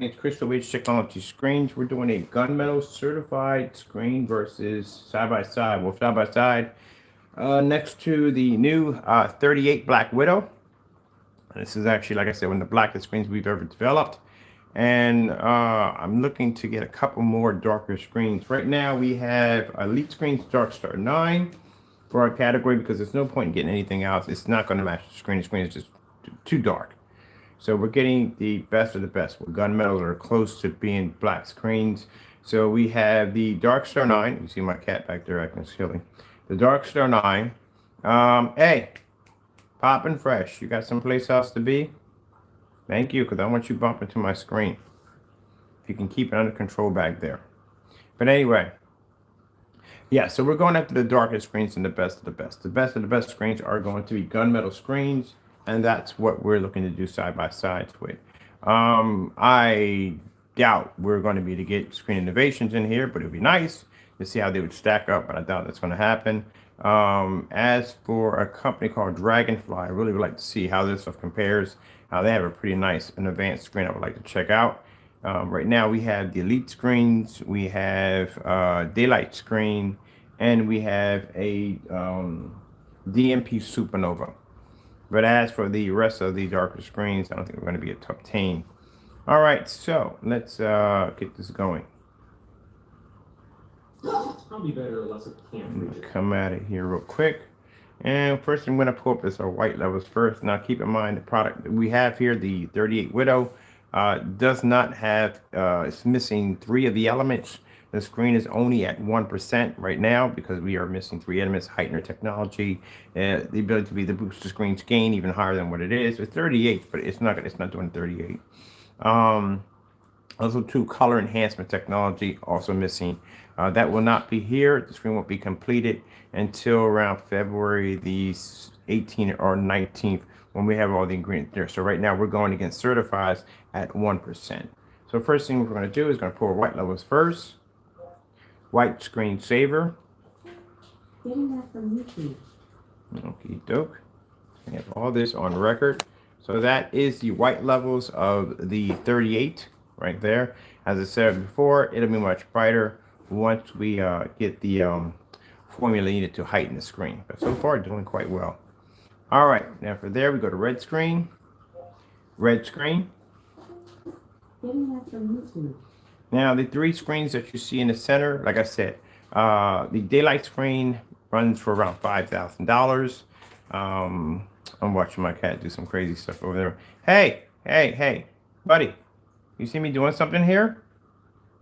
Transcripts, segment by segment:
It's Crystal Edge Technology Screens. We're doing a gunmetal certified screen versus side by side. Well, side by side next to the new 38 Black Widow. This is actually, like I said, one of the blackest screens we've ever developed. And I'm looking to get a couple more darker screens. Right now we have Elite Screens Dark Star 9 for our category because there's no point in getting anything else. It's not going to match the screen. The screen is just too dark. So we're getting the best of the best. Well, gunmetals are close to being black screens. So we have the Dark Star 9. You see my cat back there acting silly. The Dark Star 9. Hey, popping fresh. You got someplace else to be? Thank you, because I want you bumping to my screen. If you can keep it under control back there. But anyway, yeah, so we're going after the darkest screens and the best of the best. The best of the best screens are going to be gunmetal screens, and that's what we're looking to do side by side with. I doubt we're going to be to get Screen Innovations in here, but it'd be nice to see how they would stack up, but I doubt that's going to happen. As for a company called Dragonfly, I really would like to see how this stuff compares. They have a pretty nice and advanced screen I would like to check out. Right now we have the Elite screens, we have Daylight screen, and we have a DMP Supernova. But as for the rest of the darker screens, I don't think we're going to be a top 10. All right, so let's get this going. Probably better unless it can't come at it here real quick. And first I'm going to pull up is our white levels first. Now keep in mind the product that we have here, the 38 Widow, does not have, it's missing 3 of the elements. The screen is only at 1% right now because we are missing 3 elements, heightener technology, the ability to be the booster screen's gain even higher than what it is. It's 38, but it's not doing 38. Also 2 color enhancement technology also missing. That will not be here. The screen won't be completed until around February the 18th or 19th when we have all the ingredients there. So right now we're going against certifies at 1%. So first thing we're going to do is going to pull white levels first. White screen saver. Getting that from YouTube. Okie doke. We have all this on record. So that is the white levels of the 38 right there. As I said before, it'll be much brighter once we get the formula needed to heighten the screen. But so far, doing quite well. All right, now for there, we go to red screen. Red screen. Getting that from YouTube. Now, the 3 screens that you see in the center, like I said, the daylight screen runs for around $5,000. I'm watching my cat do some crazy stuff over there. Hey, buddy, you see me doing something here?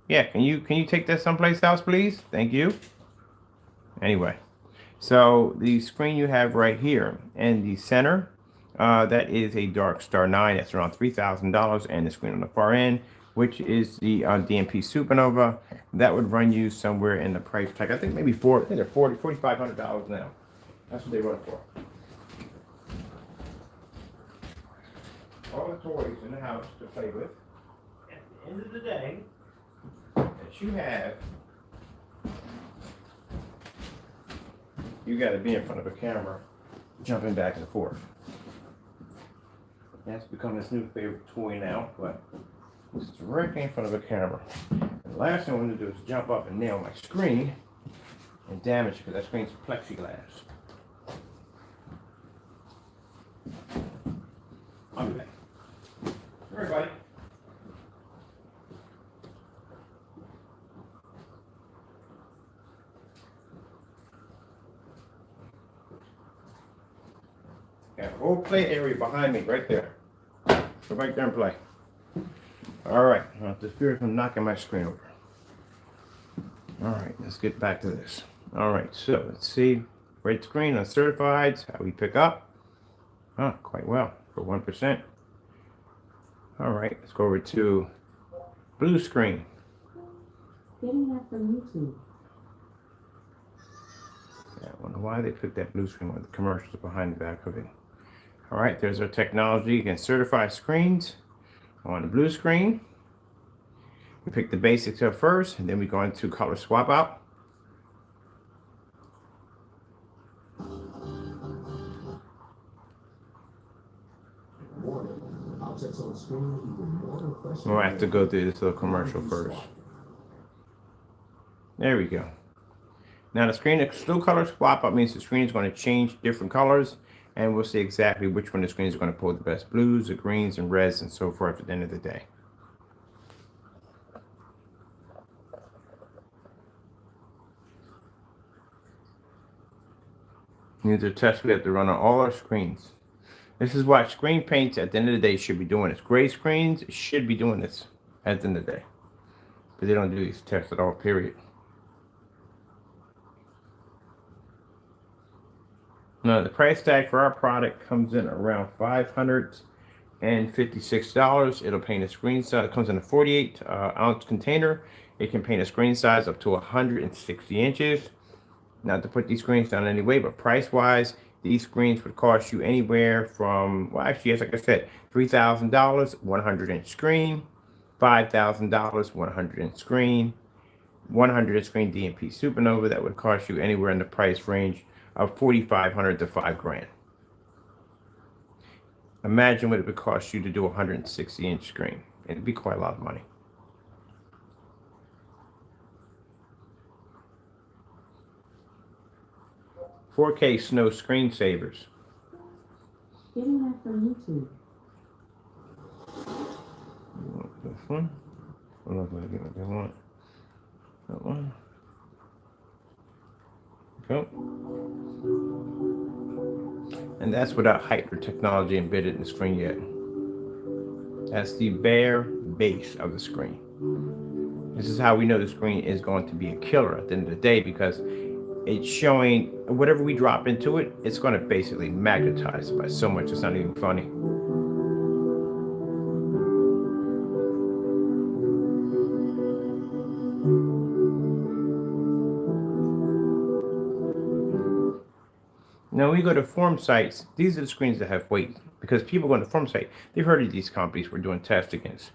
Yeah, can you take that someplace else, please? Thank you. Anyway, so the screen you have right here in the center, that is a Dark Star 9. That's around $3,000, and the screen on the far end, which is the DMP Supernova, that would run you somewhere in the price tag. I think maybe they're $4,500 now. That's what they run for. All the toys in the house to play with. At the end of the day, that you have, you got to be in front of a camera, jumping back and forth. That's become this new favorite toy now, but this is directly in front of a camera. And the last thing I want to do is jump up and nail my screen and damage it because that screen's plexiglass. I'll be back. Everybody. Got a whole play area behind me right there. Go back there and play. All right, I'll have to fear from knocking my screen over. All right, let's get back to this. All right, so let's see. Red screen on certifieds, how we pick up. Quite well for 1%. All right, let's go over to blue screen. Getting that from YouTube. Yeah, I wonder why they put that blue screen with the commercials behind the back of it. All right, there's our technology against certified screens. On the blue screen, we pick the basics up first, and then we go into color swap out. I'll objects on screen even more refreshing. We'll have to go through this little commercial first. There we go. Now the screen, the still color swap up means the screen is going to change different colors, and we'll see exactly which one the screen is going to pull the best blues, the greens, and reds, and so forth at the end of the day. These are tests we have to run on all our screens. This is why screen paints at the end of the day should be doing this. Gray screens should be doing this at the end of the day. But they don't do these tests at all, period. Now the price tag for our product comes in around $556. It'll paint a screen size. It comes in a 48 ounce container. It can paint a screen size up to 160 inches. Not to put these screens down anyway, but price wise, these screens would cost you anywhere from, well, actually, yes, like I said, $3,000, 100-inch screen, $5,000, 100-inch screen, 100-inch screen DMP Supernova. That would cost you anywhere in the price range of $4,500 to $5,000. Imagine what it would cost you to do a 160-inch screen. It'd be quite a lot of money. $4K snow screensavers. Getting that from YouTube. This one. I'm not going to get what they want. That one. Go. And that's without hyper technology embedded in the screen yet. That's the bare base of the screen. This is how we know the screen is going to be a killer at the end of the day, because it's showing whatever we drop into it, it's going to basically magnetize it by so much it's not even funny. Now, when we go to forum sites, these are the screens that have weight, because people go to the forum site, they've heard of these companies we're doing tests against.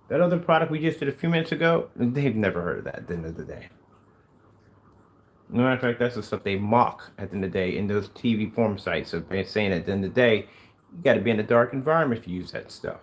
That other product we just did a few minutes ago, they've never heard of that at the end of the day. No matter of fact, that's the stuff they mock at the end of the day in those TV forum sites. So they're saying at the end of the day, you got to be in a dark environment if you use that stuff.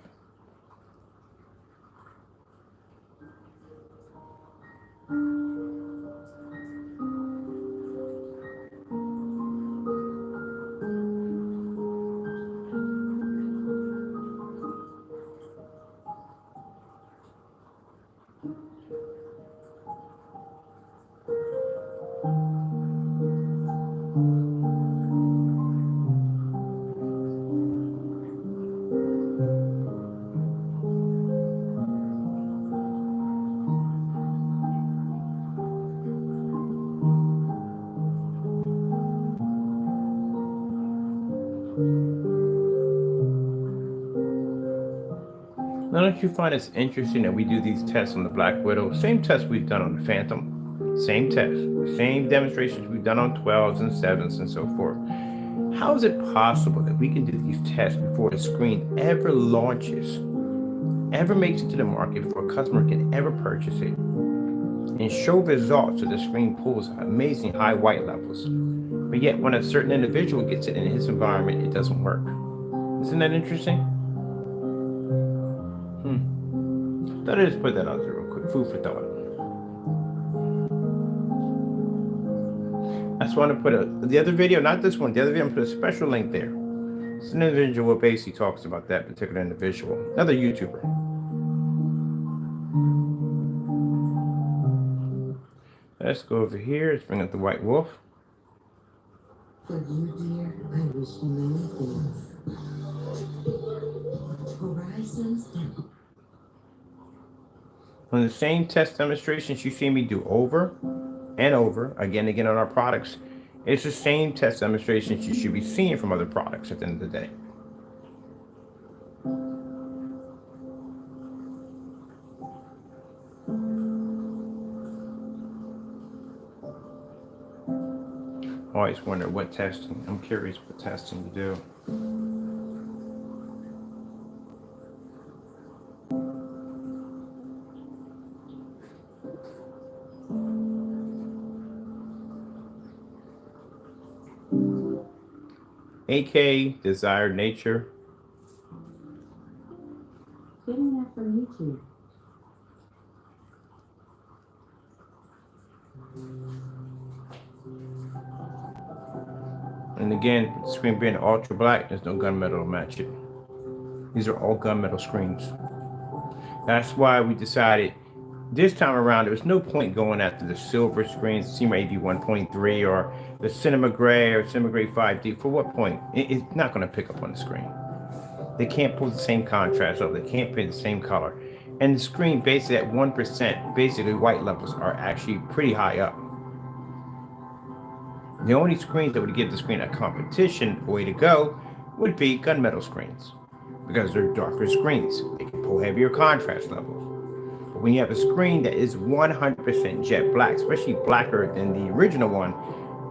Now, don't you find it's interesting that we do these tests on the Black Widow? Same test we've done on the Phantom. Same test. Same demonstrations we've done on 12s and 7s and so forth. How is it possible that we can do these tests before the screen ever launches, ever makes it to the market, before a customer can ever purchase it, and show results so the screen pulls amazing high white levels? But yet, when a certain individual gets it in his environment, it doesn't work. Isn't that interesting? Thought I'd just put that out there real quick. Food for thought. That's why I want to put the other video, not this one, the other video, I'm going to put a special link there. It's an individual basically talks about that particular individual. Another YouTuber. Let's go over here. Let's bring up the White Wolf. For you, dear, I wish you many things. Horizons that On the same test demonstrations you see me do over and over, again and again on our products, it's the same test demonstrations you should be seeing from other products at the end of the day. I always wonder what testing, I'm curious what testing to do. AK Desired Nature. And again, the screen being ultra black, there's no gunmetal to match it. These are all gunmetal screens. That's why we decided this time around there was no point going after the silver screens, CMA AV 1.3 or the Cinema Gray or Cinema Gray 5D. For what point? It's not going to pick up on the screen. They can't pull the same contrast up. They can't paint the same color. And the screen basically at 1%, basically white levels are actually pretty high up. The only screens that would give the screen a competition way to go would be gunmetal screens because they're darker screens. They can pull heavier contrast levels. But when you have a screen that is 100% jet black, especially blacker than the original one,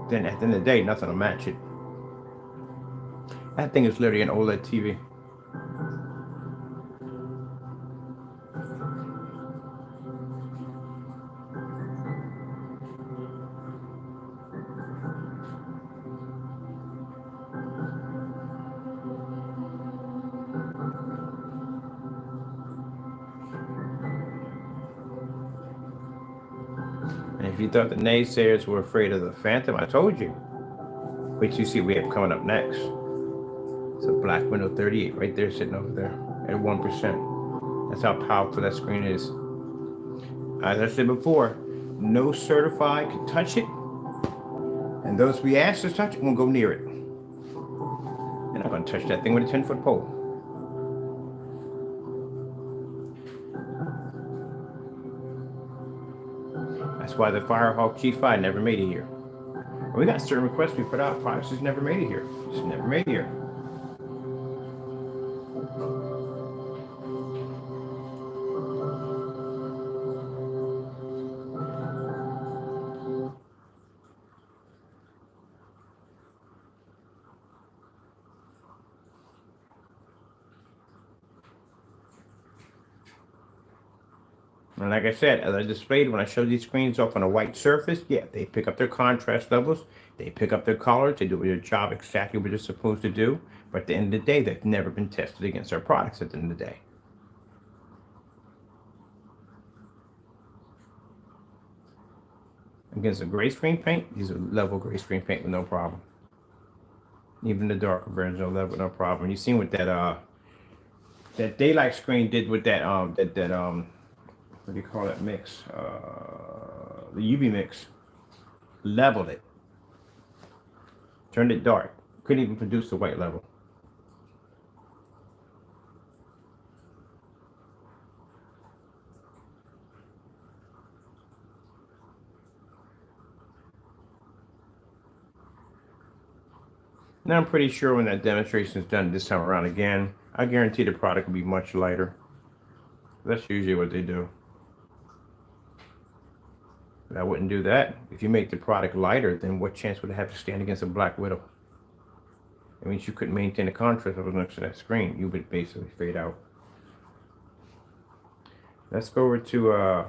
then at the end of the day, nothing will match it. That thing is literally an OLED TV. And if you thought the naysayers were afraid of the Phantom, I told you. Wait till you see what we have coming up next. It's a Black Widow 38 right there sitting over there at 1%. That's how powerful that screen is. As I said before, no certified can touch it. And those we ask to touch it won't go near it. They're not going to touch that thing with a 10-foot pole. That's why the Firehawk G5 never made it here. We got certain requests we put out, products just never made it here. Just never made it here. And like I said, as I displayed when I showed these screens off on a white surface, yeah, they pick up their contrast levels, they pick up their colors, they do their job exactly what they're supposed to do. But at the end of the day, they've never been tested against our products at the end of the day. Against a gray screen paint, these are level gray screen paint with no problem. Even the darker versions are level with no problem. You've seen what that daylight screen did with that what do you call that mix? The UV mix. Leveled it. Turned it dark. Couldn't even produce the white level. Now I'm pretty sure when that demonstration is done this time around again, I guarantee the product will be much lighter. That's usually what they do. But I wouldn't do that. If you make the product lighter, then what chance would it have to stand against a Black Widow? It means you couldn't maintain the contrast level next to that screen. You would basically fade out. Let's go over to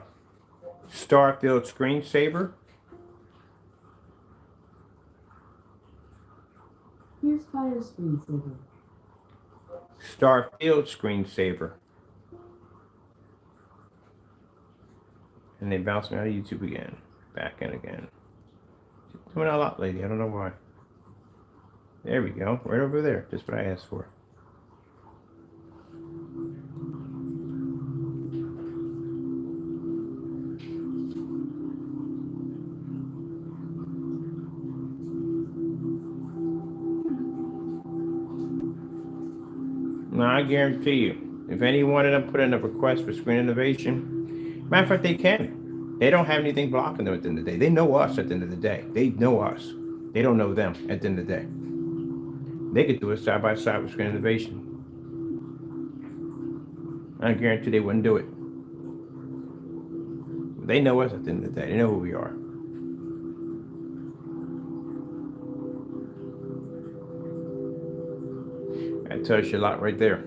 Starfield Screensaver. Here's Fire Screensaver. Starfield Screensaver. And they bounced me out of YouTube again. Back in again. Doing a lot lately. I don't know why. There we go. Right over there. Just what I asked for. Now, I guarantee you, if any one of them put in a request for screen innovation, matter of fact, they can. They don't have anything blocking them at the end of the day. They know us at the end of the day. They know us. They don't know them at the end of the day. They could do it side by side with screen innovation. I guarantee they wouldn't do it. They know us at the end of the day. They know who we are. That tells you a lot right there.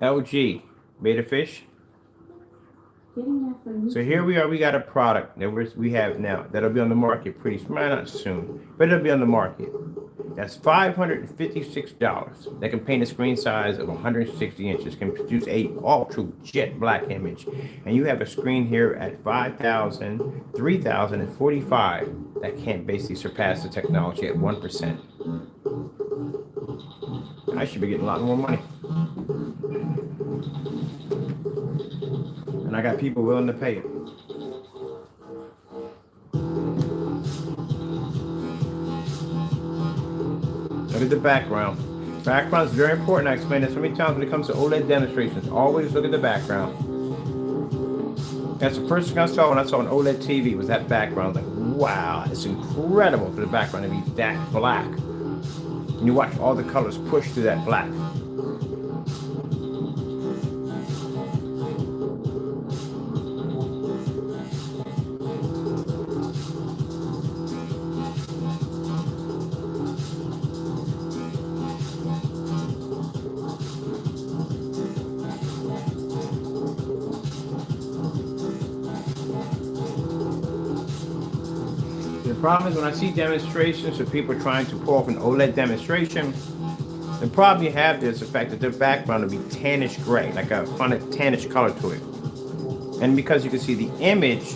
LG, Beta Fish. Getting that from So YouTube. here we are. We got a product that we have now that'll be on the market pretty soon. Not soon, but it'll be on the market. That's $556. That can paint a screen size of 160 inches, can produce a ultra jet black image. And you have a screen here at 5,000, 3,000, and 45 that can't basically surpass the technology at 1%. I should be getting a lot more money. And I got people willing to pay it. Look at the background. Background is very important. I explained this so many times when it comes to OLED demonstrations. Always look at the background. That's the first thing I saw when I saw an OLED TV was that background. Like, wow, it's incredible for the background to be that black. And you watch all the colors push through that black. The problem is when I see demonstrations of people trying to pull off an OLED demonstration, the problem you have is the fact that their background will be tannish gray, like a fun tannish color to it. And because you can see the image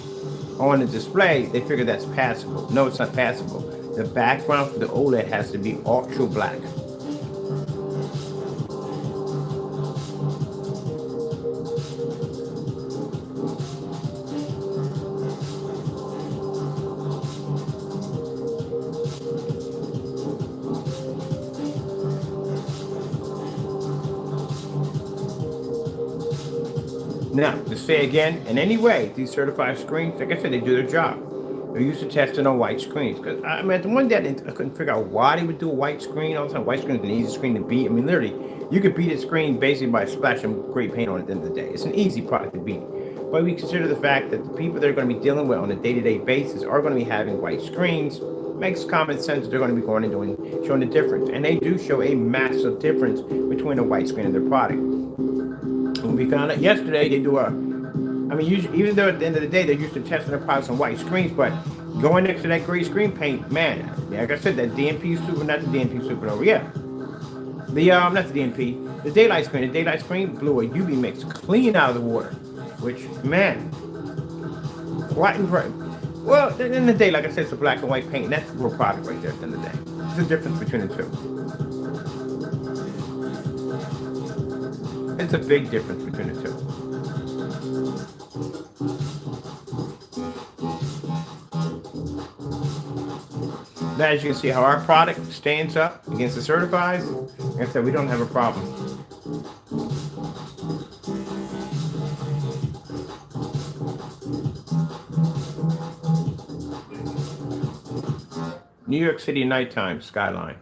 on the display, they figure that's passable. No, it's not passable. The background for the OLED has to be ultra black. Now, to say again, in any way, these certified screens, like I said, they do their job. They're used to testing on white screens. Because I mean, the one day I couldn't figure out why they would do a white screen all the time. White screen is an easy screen to beat. I mean, literally, you could beat a screen basically by splashing gray paint on it at the end of the day. It's an easy product to beat. But we consider the fact that the people they're going to be dealing with on a day-to-day basis are going to be having white screens. Makes common sense that they're going to be going and showing the difference. And they do show a massive difference between a white screen and their product. When we found out yesterday, they do I mean, usually, even though at the end of the day, they're used to testing their products on white screens, but going next to that gray screen paint, man, like I said, that DNP Super, not the DNP Supernova, yeah. Not the DNP, the daylight screen blew a UV mix clean out of the water, which, man, white and bright. Well, in the day, like I said, it's a black and white paint, and that's the real product right there at the end of the day. There's a difference between the two. It's a big difference between the two. Now, as you can see how our product stands up against the certifieds, like I said, we don't have a problem. New York City nighttime skyline.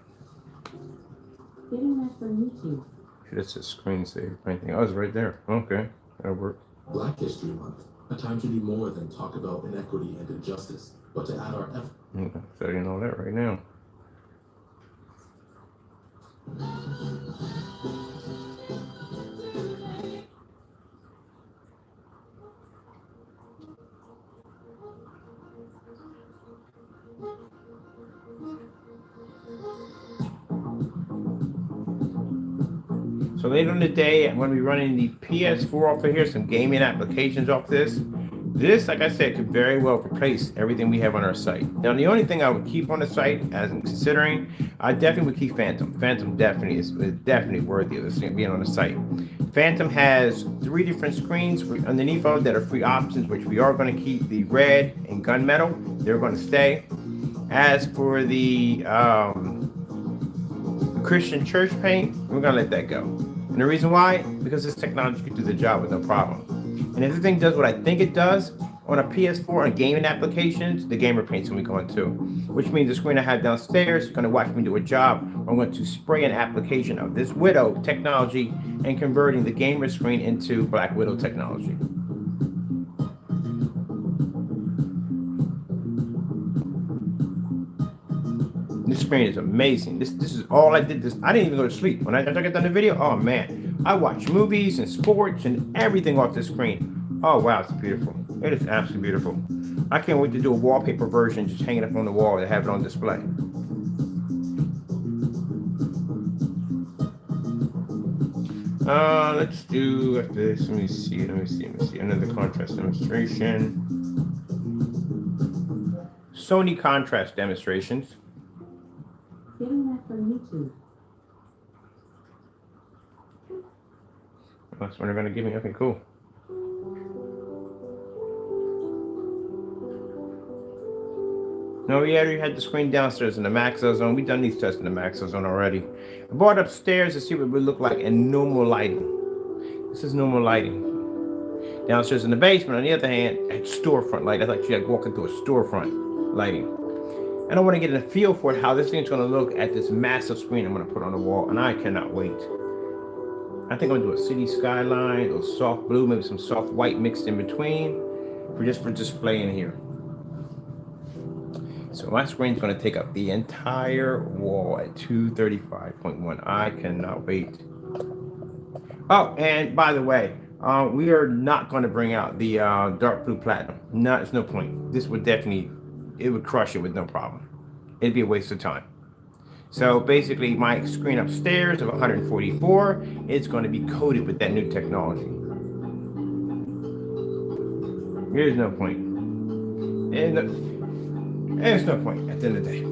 Getting that from YouTube. That's a screensaver. Anything? Oh, it's right there. Okay, that works. Black History Month, a time to do more than talk about inequity and injustice, but to add our effort. Okay, so you know that right now. So later in the day, I'm going to be running the PS4 off of here, some gaming applications off this. This, like I said, could very well replace everything we have on our site. Now, the only thing I would keep on the site, as I'm considering, I definitely would keep Phantom. Phantom definitely is definitely worthy of this thing being on the site. Phantom has 3 different screens underneath of that are free options, which we are going to keep the red and gunmetal. They're going to stay. As for the Christian church paint, we're going to let that go. And the reason why? Because this technology can do the job with no problem. And if the thing does what I think it does on a PS4 and gaming applications, the gamer paint's going to be going too. Which means the screen I have downstairs is going to watch me do a job. I'm going to spray an application of this Widow technology and converting the gamer screen into Black Widow technology. This screen is amazing. This is all I did. I didn't even go to sleep. When I got done the video, oh man, I watched movies and sports and everything off this screen. Oh wow, it's beautiful. It is absolutely beautiful. I can't wait to do a wallpaper version, just hang it up on the wall and have it on display. Let's do this. Let me see. Another contrast demonstration. Sony contrast demonstrations. Getting that from YouTube. That's what they're gonna give me. Okay, cool. No, we already had the screen downstairs in the Maxo Zone. We've done these tests in the Maxo Zone already. I brought upstairs to see what it would look like in normal lighting. This is normal lighting. Downstairs in the basement, on the other hand, at storefront light. That's like you're like walking through a storefront lighting. And I want to get a feel for it, how this thing's going to look at this massive screen I'm going to put on the wall, and I cannot wait. I think I'm going to do a city skyline, a soft blue, maybe some soft white mixed in between, for display in here. So my screen's going to take up the entire wall at 235.1. I cannot wait. Oh, and by the way, we are not going to bring out the dark blue platinum. No, there's no point. This would definitely, it would crush it with no problem. It'd be a waste of time. So basically, my screen upstairs of 144, it's going to be coated with that new technology. There's no point. There's no point at the end of the day.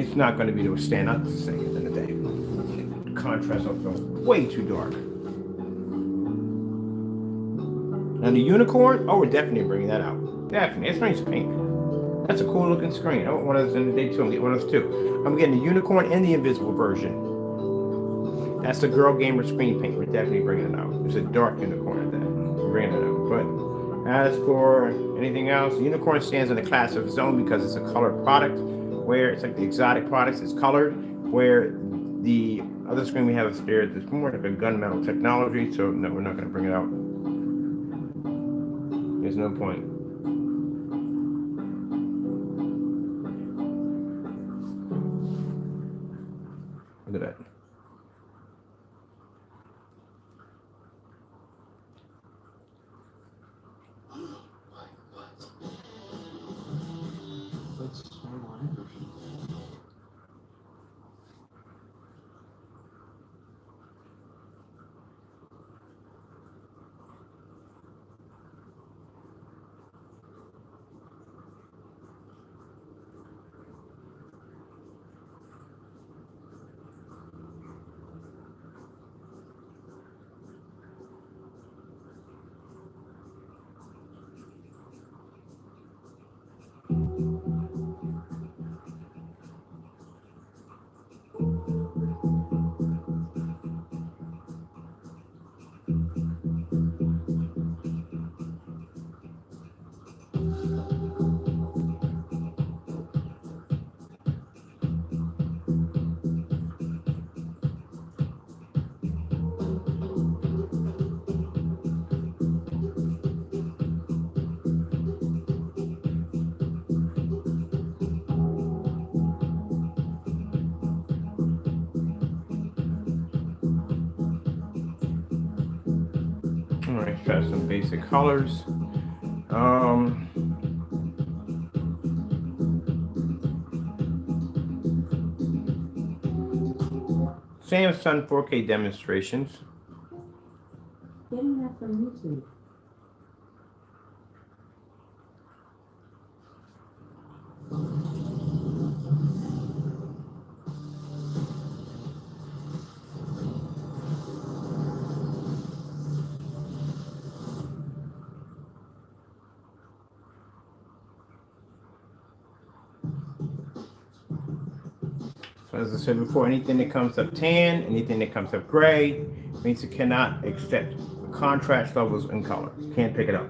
It's not going to be able to stand up to say at the end of the day. The contrast will go way too dark. And the unicorn, oh, we're definitely bringing that out. Definitely. It's nice pink. That's a cool looking screen. I want one of those in the day too. I'm getting one of those too. I'm getting the unicorn and the invisible version. That's the girl gamer screen paint. We're definitely bringing it out. It's a dark unicorn at that. We're bringing it out. But as for anything else, the unicorn stands in the class of its own because it's a colored product, where it's like the exotic products, it's colored, where the other screen we have upstairs is more like a gunmetal technology. So no, we're not going to bring it out. There's no point. Look at that. Let's start on energy. All right, try some basic colors. Samsung 4K demonstrations. Getting that from YouTube. So as I said before, anything that comes up tan, anything that comes up gray, means it cannot accept contrast levels in color. Can't pick it up.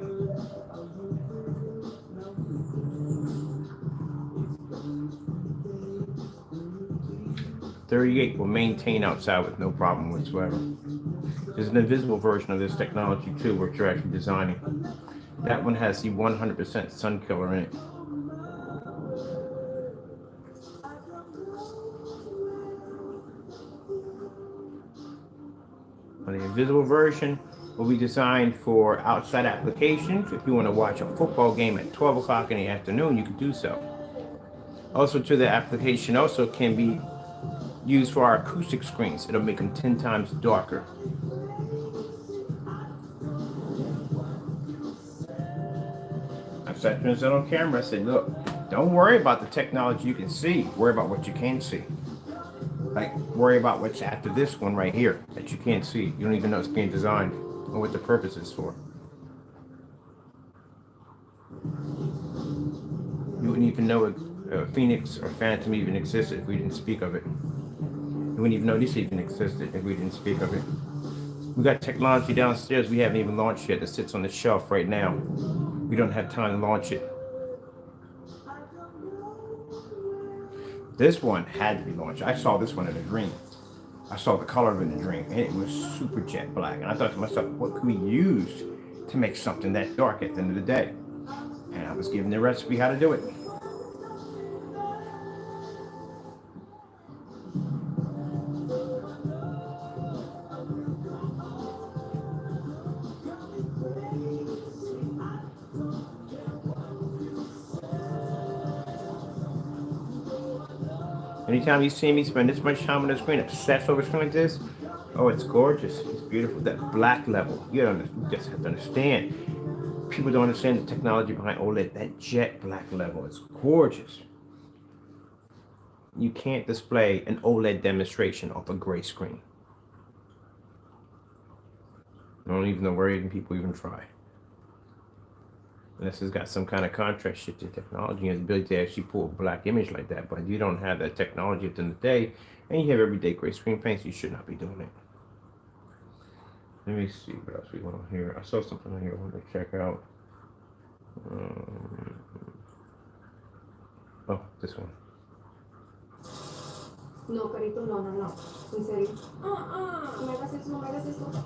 .38 will maintain outside with no problem whatsoever. There's an invisible version of this technology too, which you're actually designing. That one has the 100% sun killer in it. On the invisible version, will be designed for outside applications. If you want to watch a football game at 12 o'clock in the afternoon, you can do so. Also, to the application also can be used for our acoustic screens. It'll make them 10 times darker. I sat there and said on camera, I said, look, don't worry about the technology you can see. Worry about what you can see. Like, worry about what's after this one right here that you can't see. You don't even know it's being designed or what the purpose is for. You wouldn't even know Phoenix or Phantom even existed if we didn't speak of it. You wouldn't even know this even existed if we didn't speak of it. We got technology downstairs we haven't even launched yet that sits on the shelf right now. We don't have time to launch it. This one had to be launched. I saw this one in a dream. I saw the color of it in a dream, and it was super jet black. And I thought to myself, what could we use to make something that dark at the end of the day? And I was given the recipe how to do it. Anytime you see me spend this much time on the screen, obsessed over screen like this, oh, it's gorgeous. It's beautiful. That black level, you just have to understand. People don't understand the technology behind OLED. That jet black level is gorgeous. You can't display an OLED demonstration off a gray screen. I don't even know where even people even try. Unless it's got some kind of contrast shifting technology and the ability to actually pull a black image like that. But you don't have that technology at the end of the day, and you have everyday gray screen paints, you should not be doing it. Let me see what else we want here. I saw something on here I wanted to check out. Oh, this one. No, Carito, no. En serio. No me hagas eso, no me hagas eso.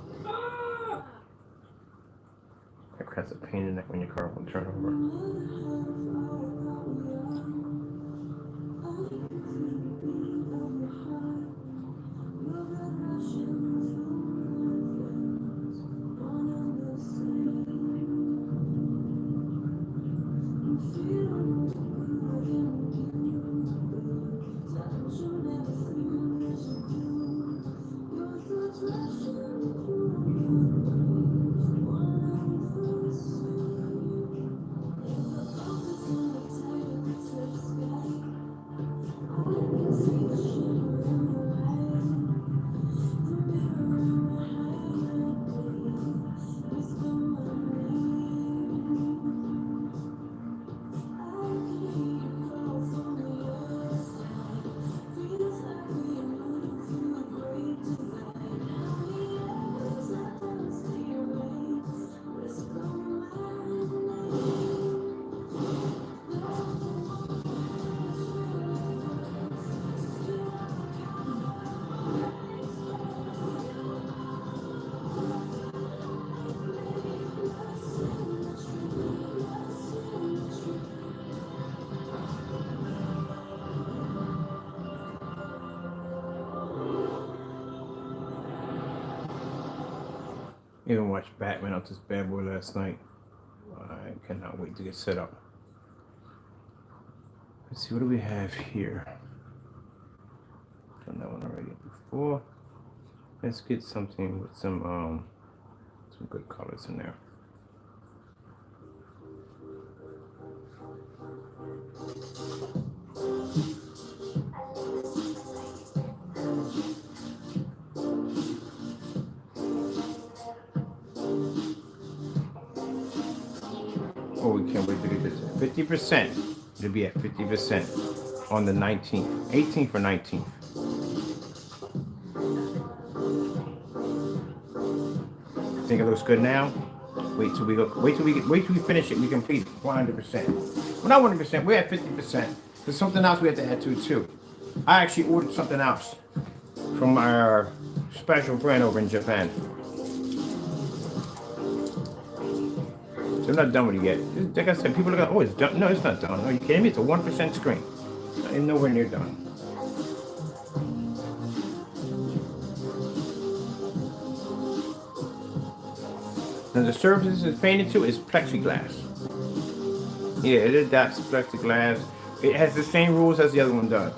That crap's a pain in the neck when your car won't turn over. Even watched Batman out this bad boy last night. I cannot wait to get set up. Let's see, what do we have here? Done that one already before. Let's get something with some good colors in there. Oh, we can't wait to get this 50%. It'll be at 50% on the 19th, 18th or 19th. Think it looks good now? Wait till we finish it. We complete 100%. Well, not 100%. We're at 50%. There's something else we have to add to it too. I actually ordered something else from our special friend over in Japan. So I'm not done with it yet. Like I said, people look at, oh, it's done. No, it's not done. Are you kidding me? It's a 1% screen. I'm nowhere near done. Now the surface it's painted to is plexiglass. Yeah, it adapts to plexiglass. It has the same rules as the other one does.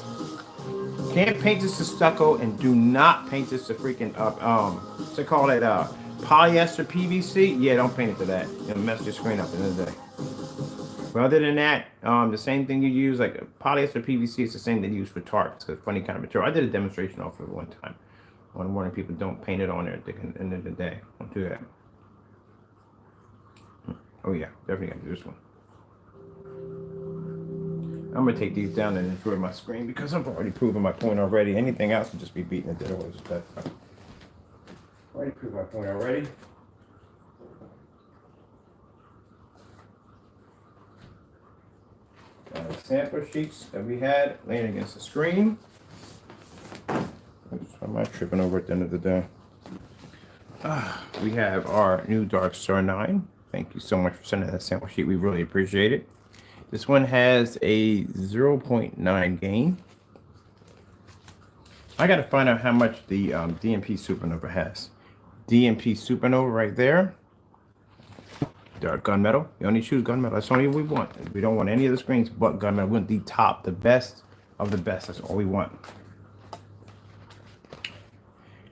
Can't paint this to stucco, and do not paint this to freaking what's they call it, polyester PVC. Yeah, don't paint it to that. It'll mess your screen up at the end of the day. But other than that, the same thing you use, like polyester PVC, is the same they use for tarps. It's a funny kind of material. I did a demonstration off of it one time. I'm warning people, don't paint it on there at the end of the day. Don't do that. Oh yeah, definitely gotta do this one. I'm gonna take these down and enjoy my screen because I've already proven my point already. Anything else would just be beating a dead horse at that point. Already proved my point already. Sample sheets that we had laying against the screen. Am I tripping over at the end of the day? We have our new Dark Star 9. Thank you so much for sending that sample sheet. We really appreciate it. This one has a 0.9 gain. I got to find out how much the DMP Supernova has. DMP Supernova right there. Dark gunmetal. You only choose gunmetal. That's only what we want. We don't want any of the screens but gunmetal. We want the top, the best of the best. That's all we want.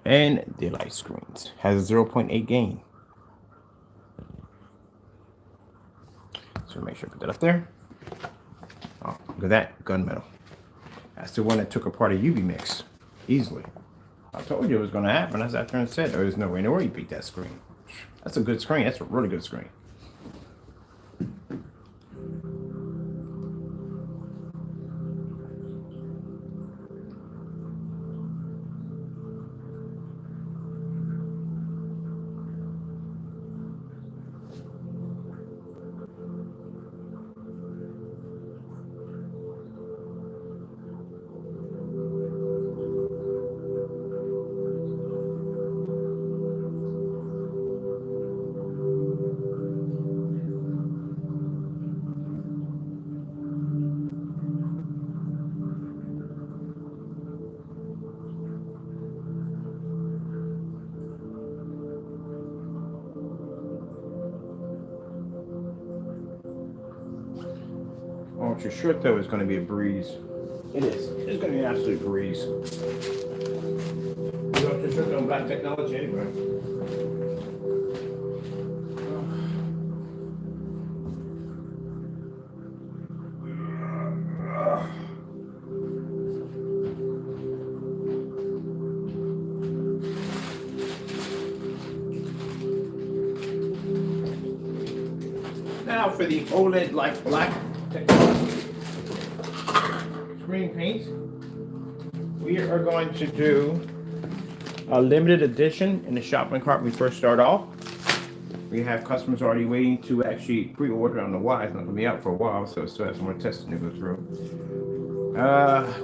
And daylight screens has a 0.8 gain. So make sure to put that up there. Oh, look at that gunmetal. That's the one that took apart a UV mix easily. I told you it was going to happen. As I turned and said, there's no way in the world you beat that screen. That's a good screen. That's a really good screen. Oh, your shirt though is going to be a breeze. It is. It's going to be an absolute breeze. You know, your shirt on black technology anyway. Now for the OLED like black technology screen paint, we are going to do a limited edition in the shopping cart when we first start off. We have customers already waiting to actually pre-order. I don't know why. It's not going to be out for a while, so it still has some more testing to go through.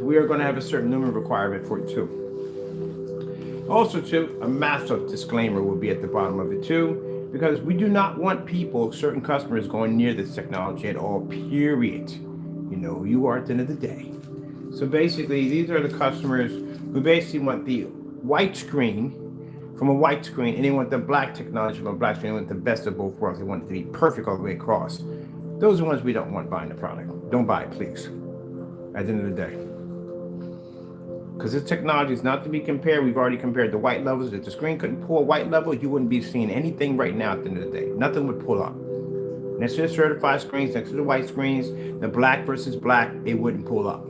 We are going to have a certain lumen requirement for it too. Also too, a massive disclaimer will be at the bottom of it too, because we do not want people, certain customers, going near this technology at all, period. You know who you are at the end of the day. So basically, these are the customers who basically want the white screen from a white screen, and they want the black technology from a black screen. They want the best of both worlds. They want it to be perfect all the way across. Those are the ones we don't want buying the product. Don't buy it, please. At the end of the day. Because this technology is not to be compared. We've already compared the white levels. If the screen couldn't pull a white level, you wouldn't be seeing anything right now at the end of the day. Nothing would pull up. Next to the certified screens, next to the white screens, the black versus black, it wouldn't pull up.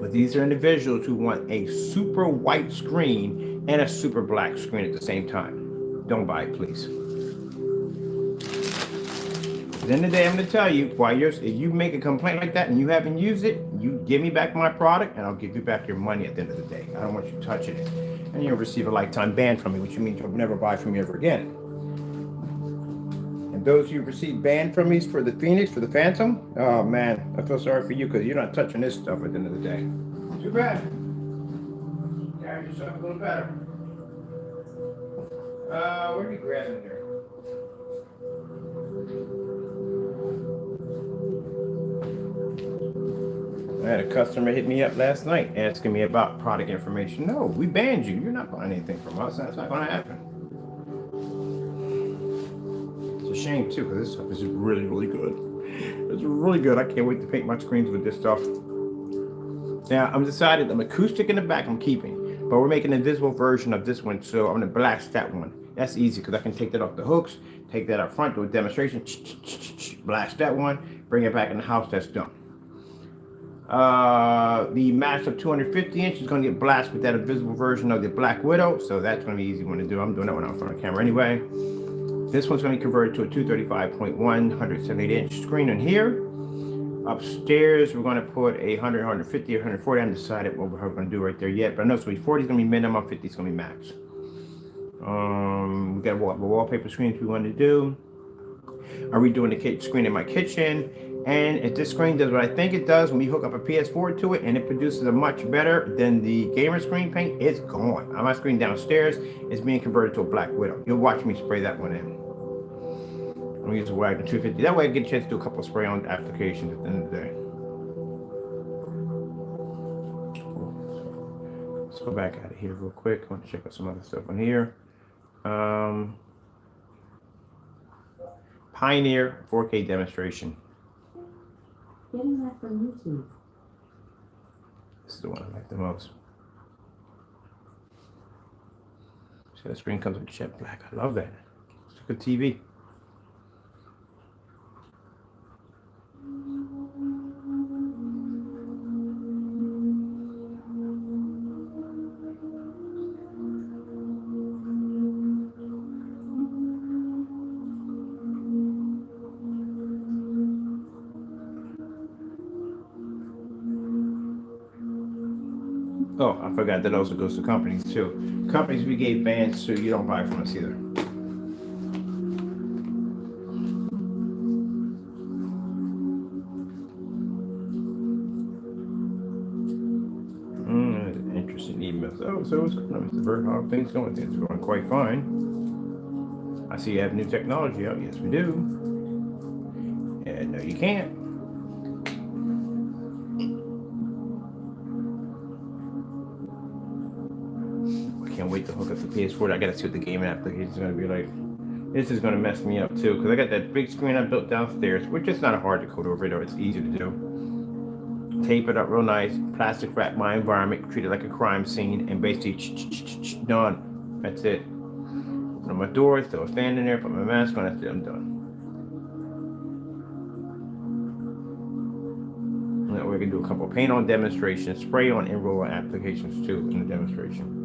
But these are individuals who want a super white screen and a super black screen at the same time. Don't buy it, please. At the end of the day, I'm going to tell you, if you make a complaint like that and you haven't used it, you give me back my product and I'll give you back your money at the end of the day. I don't want you touching it. And you'll receive a lifetime ban from me, which means you'll never buy from me ever again. And those who receive ban from me for the Phoenix, for the Phantom, oh man, I feel sorry for you because you're not touching this stuff at the end of the day. Too bad. Carry yourself a little better. What are we grabbing here? I had a customer hit me up last night asking me about product information. No, we banned you. You're not buying anything from us. That's not going to happen. game too, because this stuff is really, really good. It's really good. I can't wait to paint my screens with this stuff. Now, I'm decided the acoustic in the back I'm keeping, but we're making an invisible version of this one, so I'm gonna blast that one. That's easy because I can take that off the hooks, take that up front, do a demonstration, blast that one, bring it back in the house, that's done. The massive 250 inch is going to get blasted with that invisible version of the Black Widow, so that's going to be an easy one to do. I'm doing that one out front of the camera anyway. This one's going to be converted to a 235.1 178 inch screen in here. Upstairs, we're going to put a 100, 150, 140. I haven't decided what we're going to do right there yet, but I know it's going to be 40 is going to be minimum, 50 is going to be max. We got a wallpaper screens we want to do. I'm redoing the screen in my kitchen. And if this screen does what I think it does, when we hook up a PS4 to it and it produces a much better than the gamer screen paint, it's gone. My screen downstairs is being converted to a Black Widow. You'll watch me spray that one in. I'm gonna use a Wagner 250. That way I get a chance to do a couple of spray on applications at the end of the day. Let's go back out of here real quick. I want to check out some other stuff on here. Pioneer 4K demonstration. Getting that from YouTube. This is the one I like the most. See, the screen comes with jet black. I love that. It's a good TV. Oh, I forgot that also goes to companies too. Companies we gave bans to, you don't buy from us either. Interesting emails. Oh, so it's going, Mr. Bird. How are things going? Things are going quite fine. I see you have new technology out. Yes, we do. And no, you can't. Can't wait to hook up the PS4. I gotta see what the gaming application is gonna be like. This is gonna mess me up too, because I got that big screen I built downstairs, which is not hard to code over it, or it's easy to do. Tape it up real nice, plastic wrap my environment, treat it like a crime scene, and basically done. That's it. Open my door, throw a fan in there, put my mask on, that's it, I'm done. And that way I can do a couple of paint on demonstrations, spray on and roll applications too in the demonstration.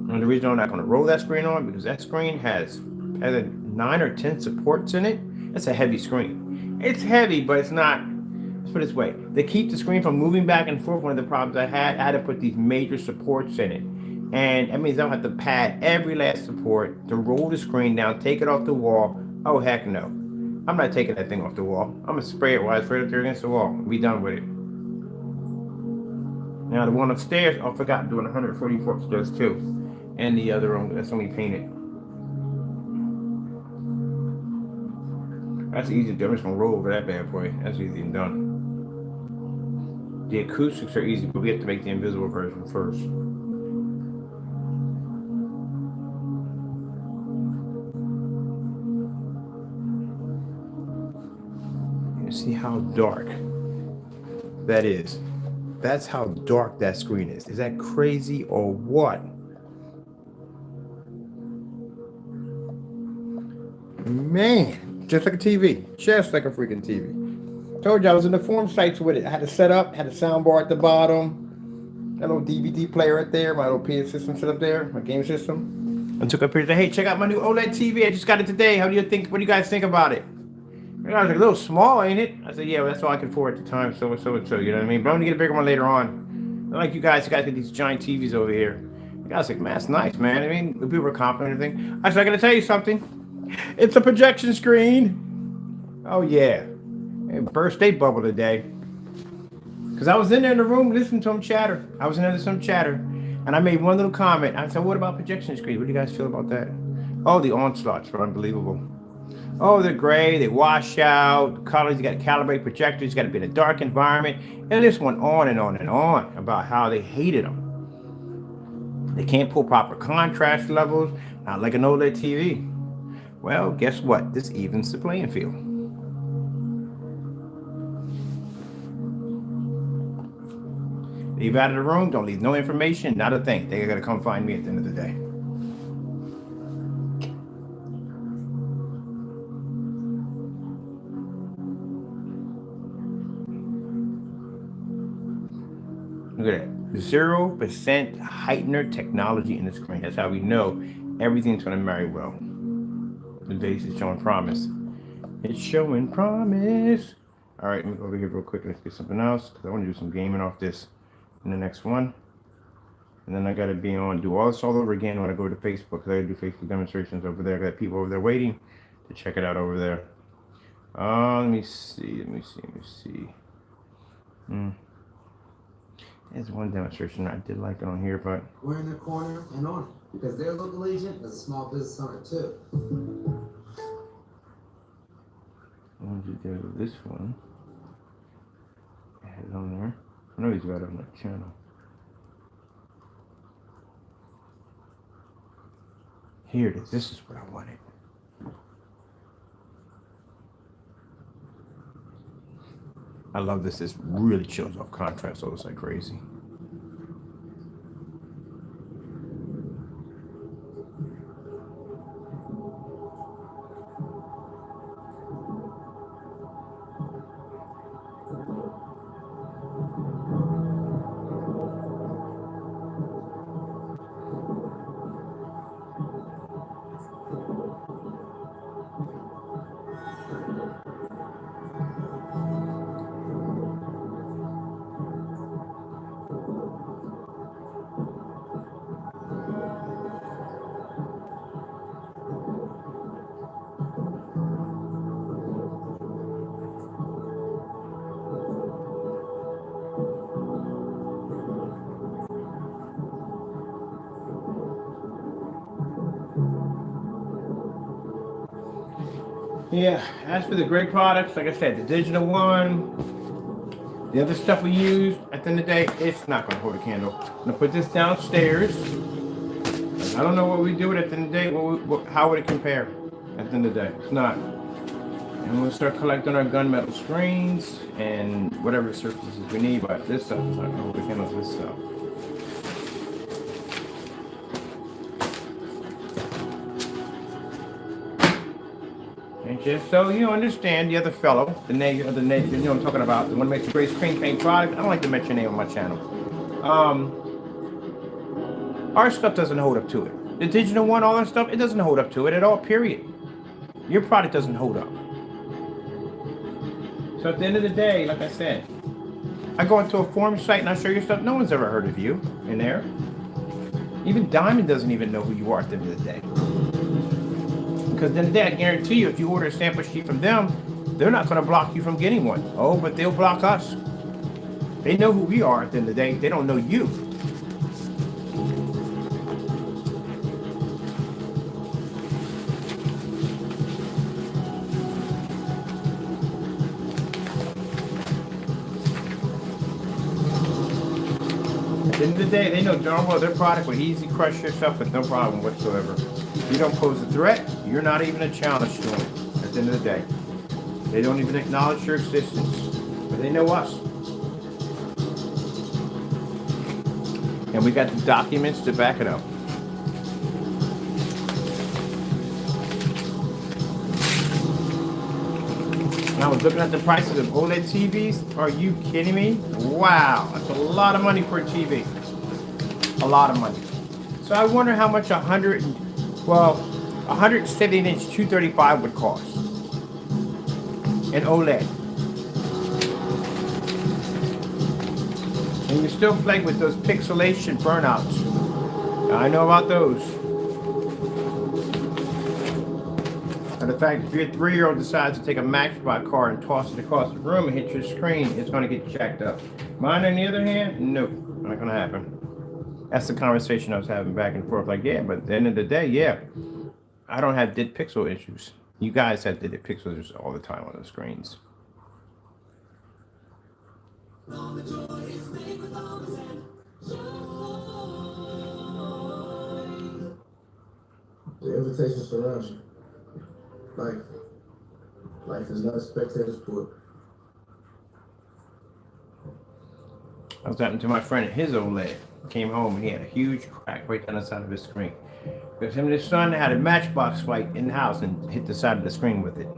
And the reason I'm not going to roll that screen on, because that screen has a 9 or 10 supports in it. That's a heavy screen. It's heavy, but it's not. Let's put it this way: to keep the screen from moving back and forth, one of the problems I had to put these major supports in it, and that means I'll have to pad every last support to roll the screen down, take it off the wall. Oh heck no! I'm not taking that thing off the wall. I'm gonna spray it while it's right up there against the wall. Be done with it. Now the one upstairs, I forgot doing 144 upstairs too. And the other room that's only painted. That's easy to do. I'm just gonna roll over that bad boy. That's easy and done. The acoustics are easy, but we have to make the invisible version first. You see how dark that is. That's how dark that screen is. Is that crazy or what? Man, just like a TV, just like a freaking TV. Told you I was in the forum sites with it. I had it set up, had a soundbar at the bottom, that little DVD player right there, my little PS system set up there, my game system. I took up here and said, hey, check out my new OLED TV. I just got it today. How do you think? What do you guys think about it? I was like, a little small, ain't it? I said, yeah, well, that's all I can afford at the time. So, you know what I mean? But I'm gonna get a bigger one later on. Not like you guys get these giant TVs over here. The guy's like, man, that's nice, man. I mean, people were complimenting everything. I said, I gotta tell you something. It's a projection screen. Oh yeah, it burst a bubble today. Cause I was in there in the room listening to them chatter. I was in there listening to some chatter, and I made one little comment. I said, "What about projection screen? What do you guys feel about that?" Oh, the onslaughts were unbelievable. Oh, they're gray, they wash out, colors, you got to calibrate projectors, you got to be in a dark environment. And this went on and on and on about how they hated them. They can't pull proper contrast levels, not like an OLED TV. Well, guess what? This evens the playing field. Leave out of the room, don't leave no information, not a thing. They're going to come find me at the end of the day. Look at that. 0% heightener technology in the screen. That's how we know everything's going to marry well. The base is showing promise. It's showing promise. All right, let me go over here real quick. Let's get something else because I want to do some gaming off this in the next one. And then I got to be on, do all this all over again when I go to Facebook because I got to do Facebook demonstrations over there. I got people over there waiting to check it out over there. Let me see. There's one demonstration I did like on here, but We're in the corner and on it because their local agent is a small business owner too. I wanted to do this one. I had it on there. I know he's got it on that channel. Here it is. This is what I wanted. I love this. This really shows off contrast, so it's like crazy. Yeah, as for the great products, like I said, the digital one, the other stuff we use, at the end of the day, it's not going to hold a candle. I'm going to put this downstairs. I don't know what we do with it at the end of the day. How would it compare at the end of the day? It's not. And we'll start collecting our gunmetal screens and whatever surfaces we need, but this stuff is not going to hold a candle to this stuff. And just so you understand, the other fellow, the name, you know what I'm talking about, the one who makes a great screen paint product. I don't like to mention your name on my channel. Our stuff doesn't hold up to it. The digital one, all that stuff, it doesn't hold up to it at all, period. Your product doesn't hold up. So at the end of the day, like I said, I go into a forum site and I show you stuff. No one's ever heard of you in there. Even Diamond doesn't even know who you are at the end of the day. Because then I guarantee you, if you order a sample sheet from them, they're not going to block you from getting one. Oh, but they'll block us. They know who we are at the end of the day. They don't know you. At the end of the day, they know darn well their product will easily crush yourself with no problem whatsoever. If you don't pose a threat, you're not even a challenge to them at the end of the day. They don't even acknowledge your existence, but they know us. And we got the documents to back it up. And I was looking at the prices of OLED TVs. Are you kidding me? Wow, that's a lot of money for a TV. A lot of money. So I wonder how much 170-inch 235 would cost. An OLED. And you're still playing with those pixelation burnouts. I know about those. And the fact, if your 3-year-old decides to take a Matchbox car and toss it across the room and hit your screen, it's going to get jacked up. Mine, on the other hand, nope, not going to happen. That's the conversation I was having back and forth. Like, yeah, but at the end of the day, yeah, I don't have dead pixel issues. You guys have the pixels all the time on the screens. The invitation surrounds you. Life is not a spectator sport. I was talking to my friend, his OLED came home and he had a huge crack right down the side of his screen. Because him and his son had a matchbox fight in the house and hit the side of the screen with it.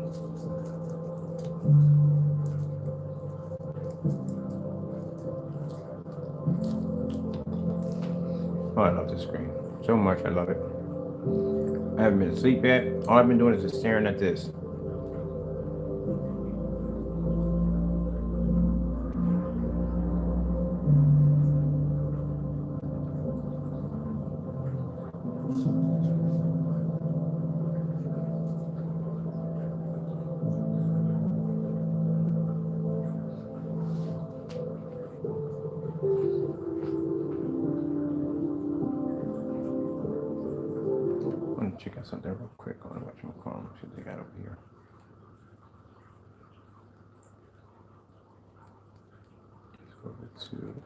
Oh, I love this screen so much. I love it. I haven't been asleep yet. All I've been doing is just staring at this. I want to check out something real quick on whatchamacallit. See what they got over here. Let's go over to.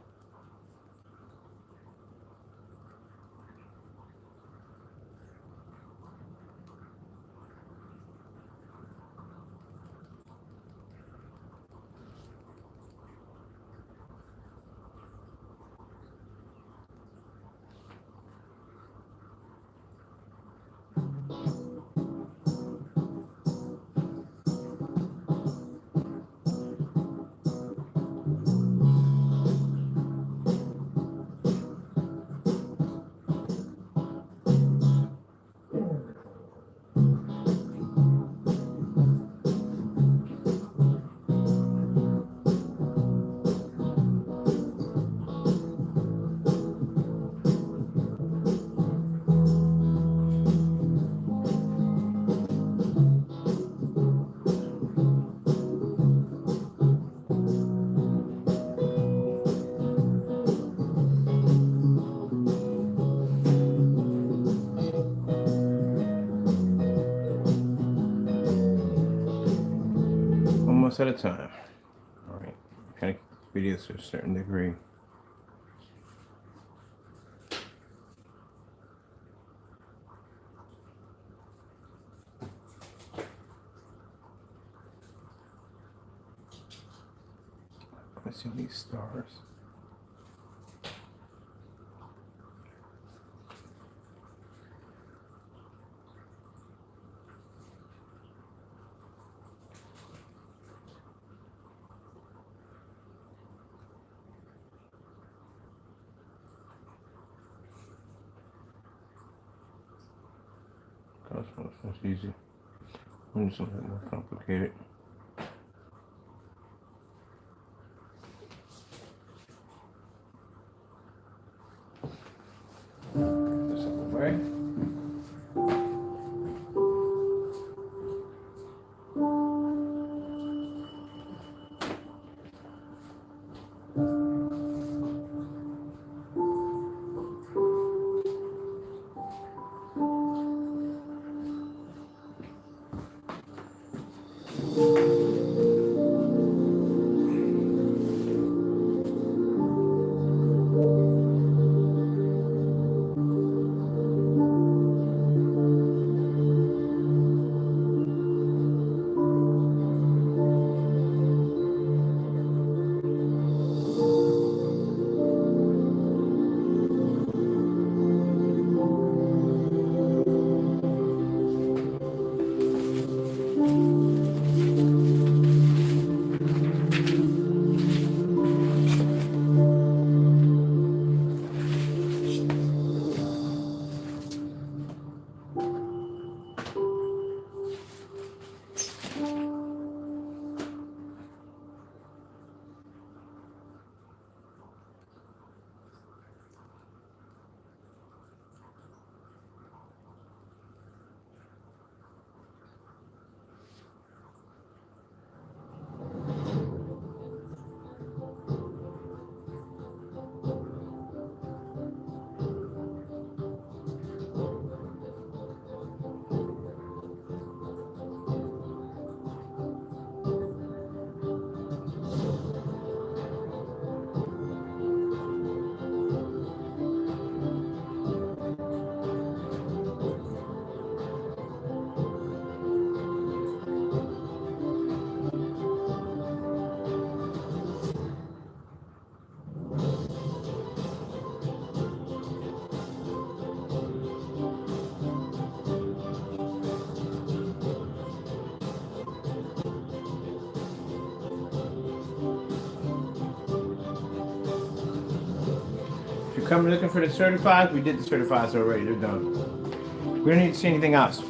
Almost at a time. All right. Kind of videos to a certain degree. Let's see these stars. That's easy. I'm just a little more complicated. This out of the way. come looking for the certifieds, we did the certifieds already. They're done. We don't need to see anything else.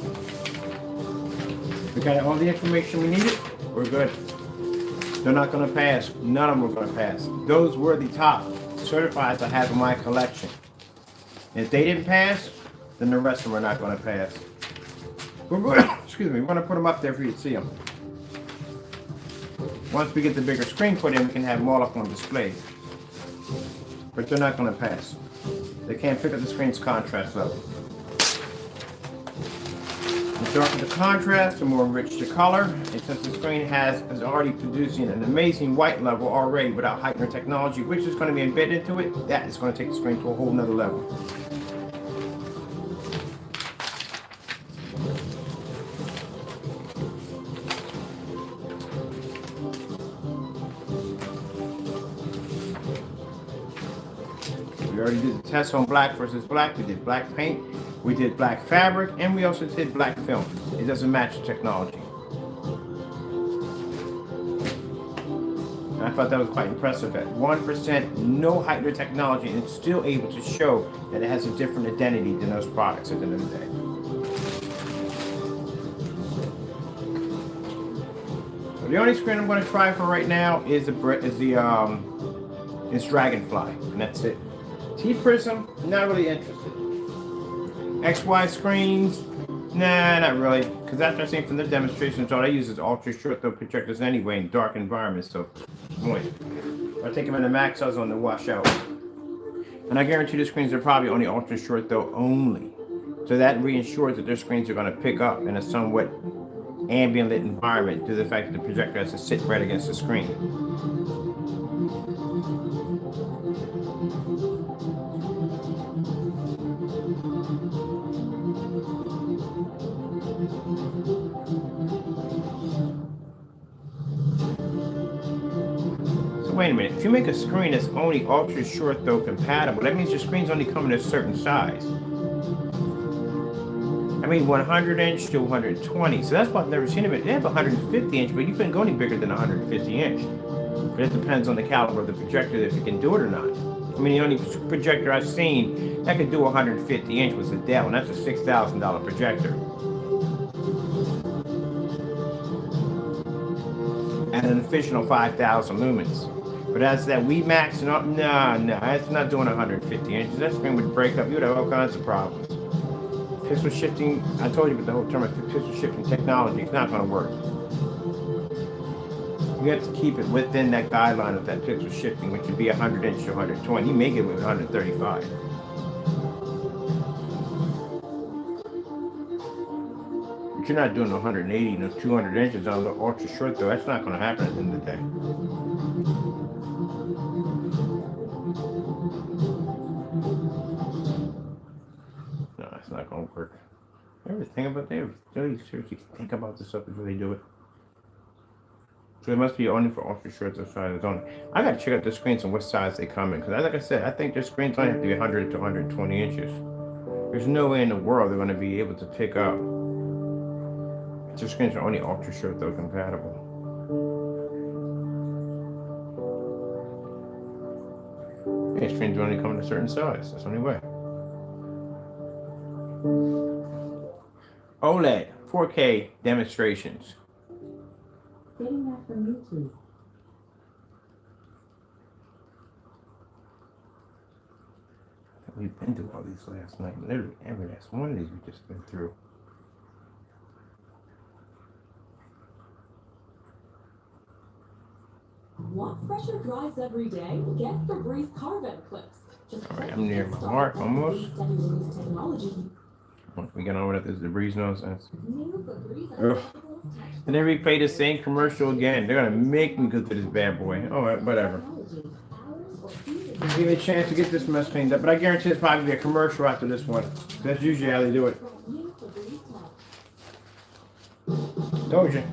We got all the information we needed. We're good. They're not going to pass. None of them are going to pass. Those were the top certifieds I have in my collection. If they didn't pass, then the rest of them are not going to pass. We're going to, excuse me, we're going to put them up there for you to see them. Once we get the bigger screen put in, we can have them all up on display. But they're not going to pass. They can't pick up the screen's contrast level. The darker the contrast, the more rich the color. And since the screen is already producing an amazing white level already without heightener technology, which is going to be embedded into it, that is going to take the screen to a whole nother level. We already did the test on black versus black. We did black paint. We did black fabric, and we also did black film. It doesn't match the technology. And I thought that was quite impressive. At 1%, no heightener technology, and it's still able to show that it has a different identity than those products at the end of the day. So the only screen I'm going to try for right now is Dragonfly, and that's it. T-Prism, not really interested. XY screens, nah, not really. Because after I've seen from the demonstrations, all I use is ultra short throw projectors anyway in dark environments. So, boy, I take them in the max, I was on the washout. And I guarantee the screens are probably only ultra short throw only. So that reassures that their screens are going to pick up in a somewhat ambient lit environment due to the fact that the projector has to sit right against the screen. Wait a minute, if you make a screen that's only ultra short throw compatible, that means your screen's only coming in a certain size. I mean 100 inch to 120, so that's why I've never seen them. They have 150 inch, but you couldn't go any bigger than 150 inch. But it depends on the caliber of the projector if you can do it or not. I mean, the only projector I've seen that could do 150 inch was a Dell, and that's a $6,000 projector. And an official 5,000 lumens. But as that Max, no, it's not doing 150 inches. That screen would break up. You would have all kinds of problems. Pixel shifting, I told you about the whole term of pixel shifting technology. It's not going to work. You have to keep it within that guideline of that pixel shifting, which would be 100 inch to 120. You may get it with 135. But you're not doing 180, no 200 inches on the ultra short though. That's not going to happen at the end of the day. No, it's not going to work. Everything about they really seriously think about this stuff before they do it. So it must be only for ultra short sizes only. I got to check out the screens and what size they come in, because like I said, I think their screens only have to be 100 to 120 inches. There's no way in the world they're going to be able to pick up. Their screens are only ultra short though compatible. Yeah, screens only come in a certain size. That's the only way. OLED 4K demonstrations. Getting that from YouTube. We've been through all these last night. Literally every last one of these we've just been through. Want fresher drives every day? Get Febreze Carven Clips. All right, I'm near my mark almost. Technology. Once we get on with this debris nonsense. New Febreze And then replay the same commercial again. They're gonna make me go to this bad boy. All right, whatever. Give me a chance to get this mess cleaned up, but I guarantee it's probably be a commercial after this one. That's usually how they do it. Told you.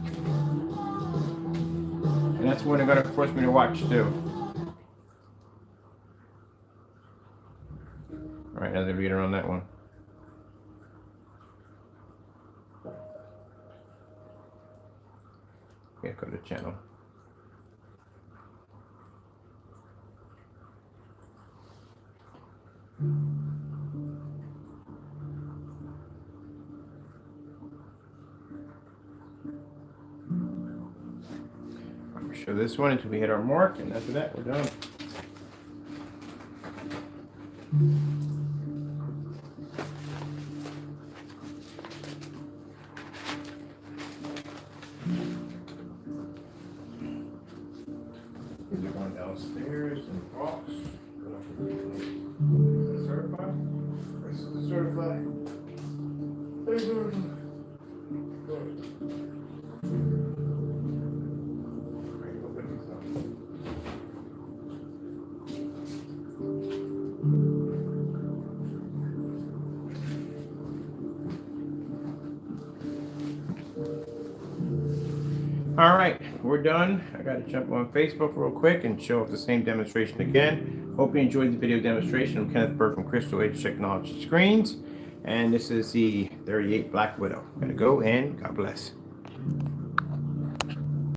And that's when they're gonna force me to watch too. All right, now they read on that one. Yeah, go to the channel. show this one until we hit our mark, and after that, we're done. These are going downstairs in the box. Certified? This is the certified. All right, we're done. I got to jump on Facebook real quick and show off the same demonstration again. Hope you enjoyed the video demonstration. I'm Kenneth Bird from Crystal Age Technology Screens, and this is the 38 Black Widow. Gotta go, and God bless.